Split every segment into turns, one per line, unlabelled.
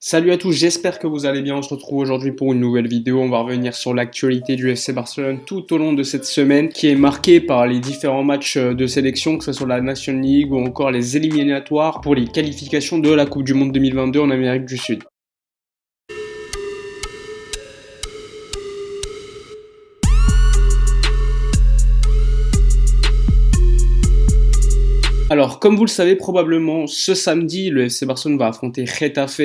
Salut à tous, j'espère que vous allez bien. On se retrouve aujourd'hui pour une nouvelle vidéo. On va revenir sur l'actualité du FC Barcelone tout au long de cette semaine qui est marquée par les différents matchs de sélection, que ce soit la National League ou encore les éliminatoires pour les qualifications de la Coupe du Monde 2022 en Amérique du Sud. Alors, comme vous le savez probablement, ce samedi, le FC Barcelone va affronter Getafe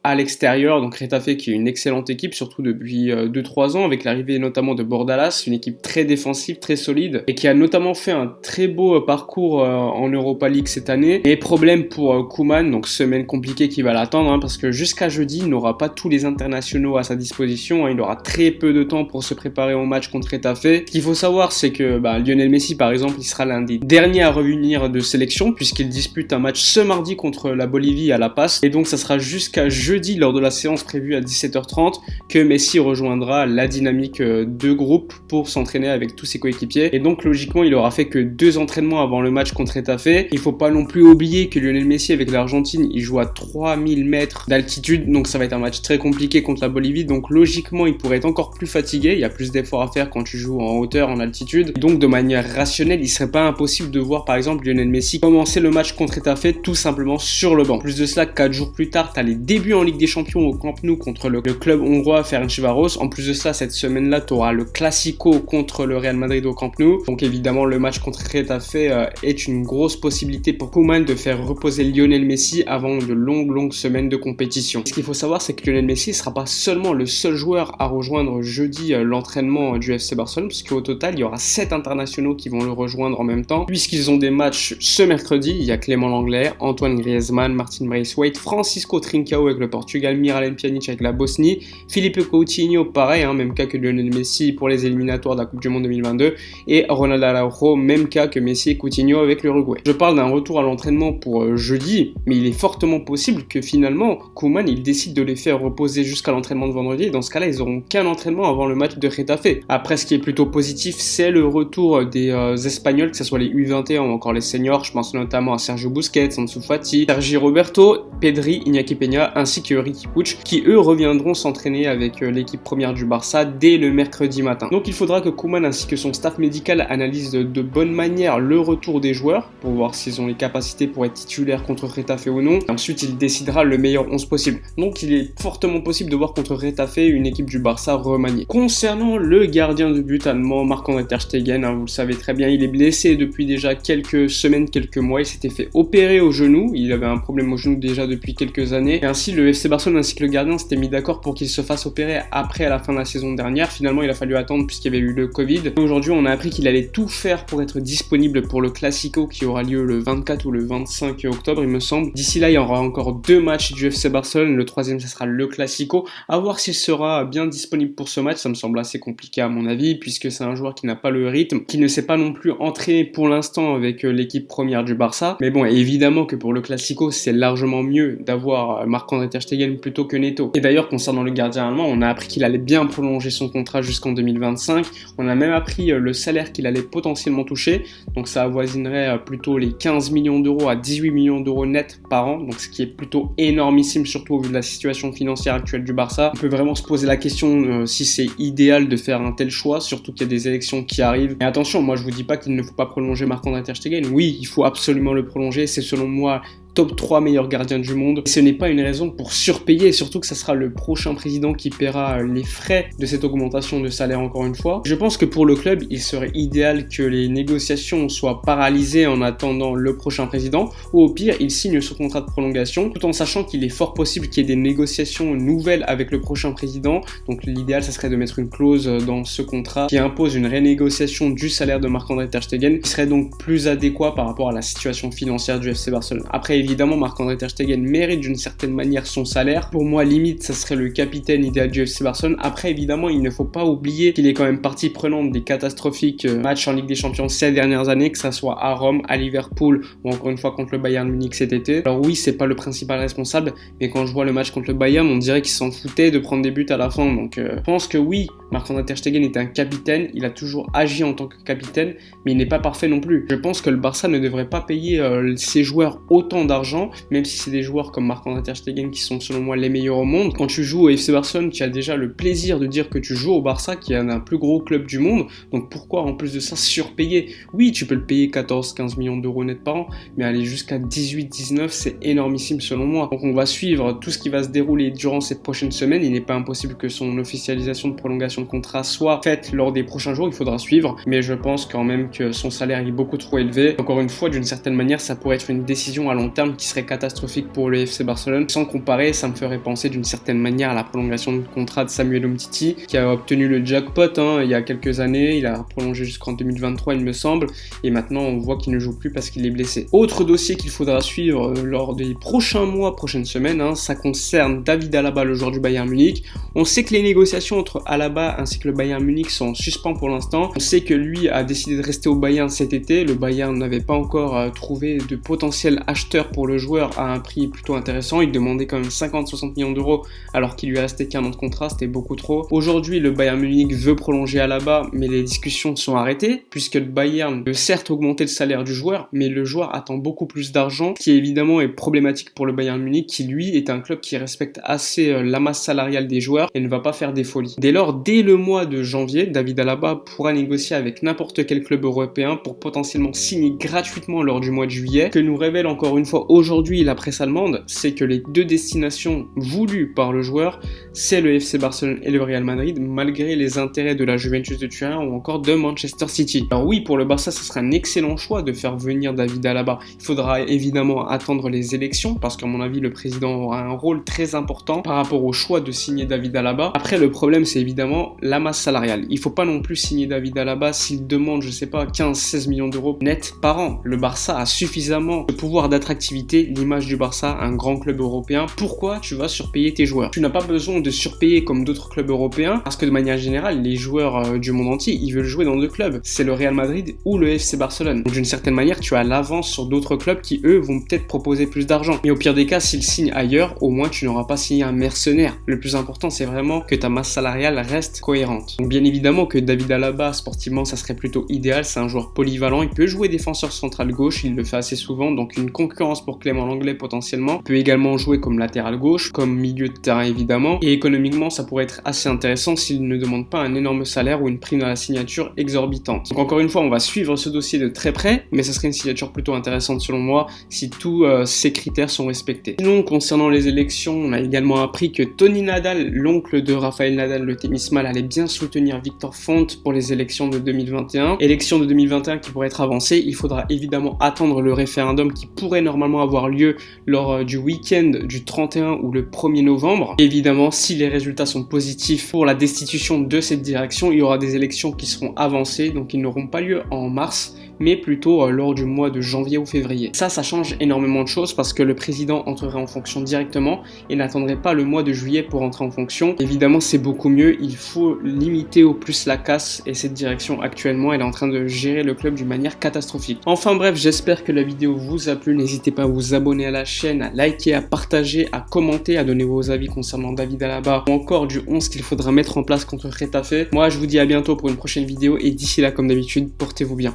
à l'extérieur. Donc Getafe qui est une excellente équipe, surtout depuis 2-3 ans, avec l'arrivée notamment de Bordalas, une équipe très défensive, très solide, et qui a notamment fait un très beau parcours en Europa League cette année. Et problème pour Koeman, donc semaine compliquée qui va l'attendre, parce que jusqu'à jeudi, il n'aura pas tous les internationaux à sa disposition. Il aura très peu de temps pour se préparer au match contre Getafe. Ce qu'il faut savoir, c'est que Lionel Messi, par exemple, il sera l'un des derniers à revenir de sélection, puisqu'il dispute un match ce mardi contre la Bolivie à La Paz. Et donc ça sera jusqu'à jeudi, lors de la séance prévue à 17h30, que Messi rejoindra la dynamique de groupe pour s'entraîner avec tous ses coéquipiers. Et donc logiquement, il aura fait que 2 entraînements avant le match contre Getafe. Il faut pas non plus oublier que Lionel Messi avec l'Argentine, il joue à 3000 mètres d'altitude, donc ça va être un match très compliqué contre la Bolivie. Donc logiquement, il pourrait être encore plus fatigué. Il y a plus d'efforts à faire quand tu joues en hauteur, en altitude. Et donc de manière rationnelle, il serait pas impossible de voir par exemple Lionel Messi commencer le match contre Getafe tout simplement sur le banc. Plus de cela, 4 jours plus tard, tu as les débuts en Ligue des Champions au Camp Nou contre le club hongrois Ferencváros. En plus de cela, cette semaine-là, tu auras le Classico contre le Real Madrid au Camp Nou. Donc évidemment, le match contre Getafe est une grosse possibilité pour Koeman de faire reposer Lionel Messi avant de longues semaines de compétition. Ce qu'il faut savoir, c'est que Lionel Messi ne sera pas seulement le seul joueur à rejoindre jeudi l'entraînement du FC Barcelone, puisqu'au total, il y aura 7 internationaux qui vont le rejoindre en même temps, puisqu'ils ont des matchs ce mercredi. Il y a Clément Lenglet, Antoine Griezmann, Martin Braithwaite, Francisco Trincao avec le Portugal, Miralem Pjanic avec la Bosnie, Filipe Coutinho, pareil, même cas que Lionel Messi pour les éliminatoires de la Coupe du Monde 2022, et Ronald Araujo, même cas que Messi et Coutinho avec l'Uruguay. Je parle d'un retour à l'entraînement pour jeudi, mais il est fortement possible que finalement, Koeman, il décide de les faire reposer jusqu'à l'entraînement de vendredi, et dans ce cas-là, ils n'auront qu'un entraînement avant le match de Getafe. Après, ce qui est plutôt positif, c'est le retour des Espagnols, que ce soit les U21 ou encore les seniors. Je pense notamment à Sergio Busquets, Ansu Fati, Sergi Roberto, Pedri, Iñaki Peña ainsi que Riqui Puig qui eux reviendront s'entraîner avec l'équipe première du Barça dès le mercredi matin. Donc il faudra que Koeman ainsi que son staff médical analysent de bonne manière le retour des joueurs pour voir s'ils ont les capacités pour être titulaires contre Getafe ou non. Ensuite il décidera le meilleur 11 possible. Donc il est fortement possible de voir contre Getafe une équipe du Barça remaniée. Concernant le gardien de but allemand Marc-André Ter Stegen, vous le savez très bien, il est blessé depuis déjà quelques semaines, quelques mois. Il s'était fait opérer au genou, il avait un problème au genou déjà depuis quelques années, et ainsi le FC Barcelone ainsi que le gardien s'étaient mis d'accord pour qu'il se fasse opérer après à la fin de la saison dernière. Finalement il a fallu attendre puisqu'il y avait eu le Covid. Et aujourd'hui on a appris qu'il allait tout faire pour être disponible pour le Classico qui aura lieu le 24 ou le 25 octobre il me semble. D'ici là il y aura encore 2 matchs du FC Barcelone, le troisième ce sera le Classico, à voir s'il sera bien disponible pour ce match. Ça me semble assez compliqué à mon avis puisque c'est un joueur qui n'a pas le rythme, qui ne s'est pas non plus entraîné pour l'instant avec l'équipe première du Barça. Mais bon, évidemment que pour le Classico, c'est largement mieux d'avoir Marc-André Ter Stegen plutôt que Neto. Et d'ailleurs, concernant le gardien allemand, on a appris qu'il allait bien prolonger son contrat jusqu'en 2025. On a même appris le salaire qu'il allait potentiellement toucher. Donc ça avoisinerait plutôt les 15 millions d'euros à 18 millions d'euros net par an. Donc ce qui est plutôt énormissime, surtout au vu de la situation financière actuelle du Barça. On peut vraiment se poser la question si c'est idéal de faire un tel choix, surtout qu'il y a des élections qui arrivent. Et attention, moi je vous dis pas qu'il ne faut pas prolonger Marc-André Ter Stegen. Oui, il faut absolument le prolonger, c'est selon moi top 3 meilleurs gardiens du monde. Et ce n'est pas une raison pour surpayer, surtout que ça sera le prochain président qui paiera les frais de cette augmentation de salaire encore une fois. Je pense que pour le club, il serait idéal que les négociations soient paralysées en attendant le prochain président, ou au pire, il signe son contrat de prolongation, tout en sachant qu'il est fort possible qu'il y ait des négociations nouvelles avec le prochain président. Donc l'idéal, ça serait de mettre une clause dans ce contrat qui impose une renégociation du salaire de Marc-André Ter Stegen, qui serait donc plus adéquat par rapport à la situation financière du FC Barcelone. Après, évidemment, Marc-André Ter Stegen mérite d'une certaine manière son salaire. Pour moi, limite, ça serait le capitaine idéal du FC Barcelone. Après, évidemment, il ne faut pas oublier qu'il est quand même partie prenante des catastrophiques matchs en Ligue des Champions ces dernières années, que ça soit à Rome, à Liverpool ou encore une fois contre le Bayern Munich cet été. Alors oui, c'est pas le principal responsable, mais quand je vois le match contre le Bayern, on dirait qu'il s'en foutait de prendre des buts à la fin. Donc, je pense que oui, Marc-André Ter Stegen est un capitaine, il a toujours agi en tant que capitaine, mais il n'est pas parfait non plus. Je pense que le Barça ne devrait pas payer ses joueurs autant d'argent d'argent, même si c'est des joueurs comme Marc-André ter Stegen qui sont selon moi les meilleurs au monde. Quand tu joues au FC Barcelone, tu as déjà le plaisir de dire que tu joues au Barça, qui est un plus gros club du monde, donc pourquoi en plus de ça surpayer? Oui, tu peux le payer 14-15 millions d'euros net par an, mais aller jusqu'à 18-19, c'est énormissime selon moi. Donc on va suivre tout ce qui va se dérouler durant cette prochaine semaine. Il n'est pas impossible que son officialisation de prolongation de contrat soit faite lors des prochains jours, il faudra suivre, mais je pense quand même que son salaire est beaucoup trop élevé. Encore une fois, d'une certaine manière, ça pourrait être une décision à long terme qui serait catastrophique pour le FC Barcelone. Sans comparer, ça me ferait penser d'une certaine manière à la prolongation de contrat de Samuel Umtiti, qui a obtenu le jackpot il y a quelques années. Il a prolongé jusqu'en 2023, il me semble, et maintenant on voit qu'il ne joue plus parce qu'il est blessé. Autre dossier qu'il faudra suivre lors des prochains mois, prochaines semaines, ça concerne David Alaba, le joueur du Bayern Munich. On sait que les négociations entre Alaba ainsi que le Bayern Munich sont en suspens pour l'instant. On sait que lui a décidé de rester au Bayern cet été. Le Bayern n'avait pas encore trouvé de potentiel acheteur pour le joueur à un prix plutôt intéressant. Il demandait quand même 50-60 millions d'euros alors qu'il lui restait qu'un an de contrat, c'était beaucoup trop. Aujourd'hui, le Bayern Munich veut prolonger Alaba, mais les discussions sont arrêtées puisque le Bayern veut certes augmenter le salaire du joueur, mais le joueur attend beaucoup plus d'argent, qui évidemment est problématique pour le Bayern Munich, qui lui est un club qui respecte assez la masse salariale des joueurs et ne va pas faire des folies. Dès lors, dès le mois de janvier, David Alaba pourra négocier avec n'importe quel club européen pour potentiellement signer gratuitement lors du mois de juillet. Que nous révèle encore une fois aujourd'hui la presse allemande, c'est que les deux destinations voulues par le joueur, c'est le FC Barcelone et le Real Madrid, malgré les intérêts de la Juventus de Turin ou encore de Manchester City. Alors oui, pour le Barça, ce sera un excellent choix de faire venir David Alaba. Il faudra évidemment attendre les élections, parce qu'à mon avis, le président aura un rôle très important par rapport au choix de signer David Alaba. Après, le problème, c'est évidemment la masse salariale. Il faut pas non plus signer David Alaba s'il demande, je sais pas, 15-16 millions d'euros net par an. Le Barça a suffisamment de pouvoir d'attractivité, l'image du Barça, un grand club européen. Pourquoi tu vas surpayer tes joueurs? Tu n'as pas besoin de surpayer comme d'autres clubs européens, parce que de manière générale, les joueurs du monde entier, ils veulent jouer dans deux clubs. C'est le Real Madrid ou le FC Barcelone. Donc d'une certaine manière, tu as l'avance sur d'autres clubs qui, eux, vont peut-être proposer plus d'argent. Mais au pire des cas, s'ils signent ailleurs, au moins tu n'auras pas signé un mercenaire. Le plus important, c'est vraiment que ta masse salariale reste cohérente. Donc bien évidemment que David Alaba, sportivement, ça serait plutôt idéal. C'est un joueur polyvalent. Il peut jouer défenseur central gauche, il le fait assez souvent, donc une concurrence pour Clément Lenglet potentiellement. Il peut également jouer comme latéral gauche, comme milieu de terrain évidemment. Et économiquement, ça pourrait être assez intéressant s'il ne demande pas un énorme salaire ou une prime à la signature exorbitante. Donc encore une fois, on va suivre ce dossier de très près, mais ça serait une signature plutôt intéressante selon moi si tous ces critères sont respectés. Sinon, concernant les élections, on a également appris que Tony Nadal, l'oncle de Rafael Nadal, le tennisman, allait bien soutenir Victor Font pour les élections de 2021. Élections de 2021 qui pourraient être avancées. Il faudra évidemment attendre le référendum qui pourrait normalement avoir lieu lors du week-end du 31 ou le 1er novembre. Évidemment, si les résultats sont positifs pour la destitution de cette direction, il y aura des élections qui seront avancées, donc ils n'auront pas lieu en mars, mais plutôt lors du mois de janvier ou février. Ça change énormément de choses parce que le président entrerait en fonction directement et n'attendrait pas le mois de juillet pour entrer en fonction. Évidemment, c'est beaucoup mieux, il faut limiter au plus la casse et cette direction actuellement, elle est en train de gérer le club d'une manière catastrophique. Enfin bref, j'espère que la vidéo vous a plu, n'hésitez pas à vous abonner à la chaîne, à liker, à partager, à commenter, à donner vos avis concernant David Alaba ou encore du 11 qu'il faudra mettre en place contre Getafe. Moi, je vous dis à bientôt pour une prochaine vidéo et d'ici là, comme d'habitude, portez-vous bien.